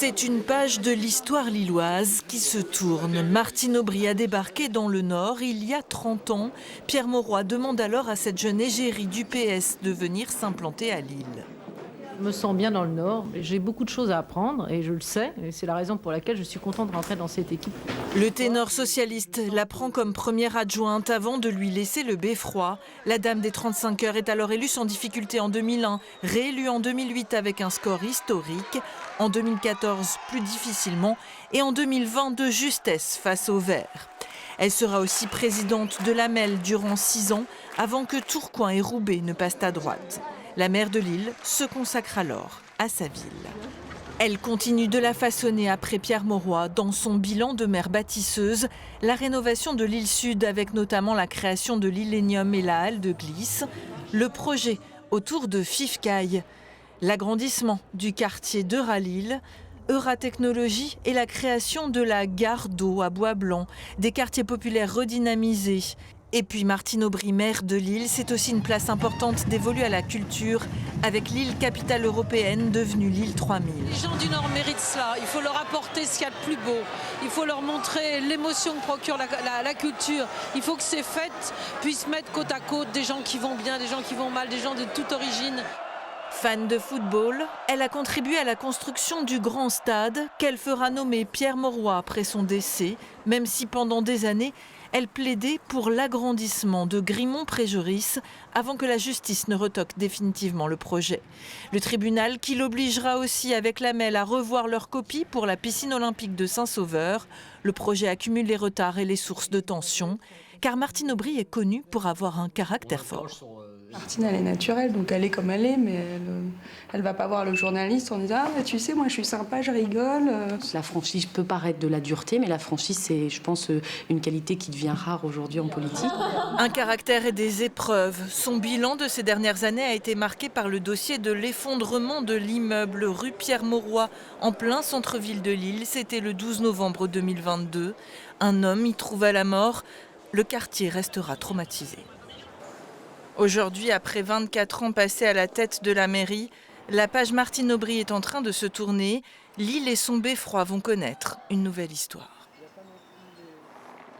C'est une page de l'histoire lilloise qui se tourne. Martine Aubry a débarqué dans le Nord il y a 30 ans. Pierre Mauroy demande alors à cette jeune égérie du PS de venir s'implanter à Lille. Je me sens bien dans le Nord, j'ai beaucoup de choses à apprendre et je le sais. Et c'est la raison pour laquelle je suis contente de rentrer dans cette équipe. Le ténor socialiste la prend comme première adjointe avant de lui laisser le beffroi. La dame des 35 heures est alors élue sans difficulté en 2001, réélue en 2008 avec un score historique, en 2014 plus difficilement et en 2020 de justesse face aux Verts. Elle sera aussi présidente de l'AMEL durant 6 ans avant que Tourcoing et Roubaix ne passent à droite. La maire de Lille se consacre alors à sa ville. Elle continue de la façonner après Pierre Mauroy dans son bilan de maire bâtisseuse, la rénovation de Lille Sud avec notamment la création de l'Illénium et la halle de glisse, le projet autour de Fifcaille, l'agrandissement du quartier d'Euralille, Euratechnologie et la création de la gare d'eau à Bois-Blanc, des quartiers populaires redynamisés. Et puis Martine Aubry, maire de Lille, c'est aussi une place importante dévolue à la culture, avec Lille capitale européenne devenue Lille 3000. Les gens du Nord méritent cela, il faut leur apporter ce qu'il y a de plus beau, il faut leur montrer l'émotion que procure la culture, il faut que ces fêtes puissent mettre côte à côte des gens qui vont bien, des gens qui vont mal, des gens de toute origine. Fan de football, elle a contribué à la construction du grand stade qu'elle fera nommer Pierre Mauroy après son décès, même si pendant des années, elle plaidait pour l'agrandissement de Grimont-Pré-Joris avant que la justice ne retoque définitivement le projet. Le tribunal qui l'obligera aussi avec l'AMEL à revoir leur copie pour la piscine olympique de Saint-Sauveur. Le projet accumule les retards et les sources de tension, car Martine Aubry est connue pour avoir un caractère fort. Martine, elle est naturelle, donc elle est comme elle est, mais elle va pas voir le journaliste en disant « Ah, bah, tu sais, moi je suis sympa, je rigole ». La franchise peut paraître de la dureté, mais la franchise, c'est, je pense, une qualité qui devient rare aujourd'hui en politique. Un caractère et des épreuves. Son bilan de ces dernières années a été marqué par le dossier de l'effondrement de l'immeuble rue Pierre Mauroy, en plein centre-ville de Lille. C'était le 12 novembre 2022. Un homme y trouva la mort. Le quartier restera traumatisé. Aujourd'hui, après 24 ans passés à la tête de la mairie, la page Martine Aubry est en train de se tourner. Lille et son beffroi vont connaître une nouvelle histoire.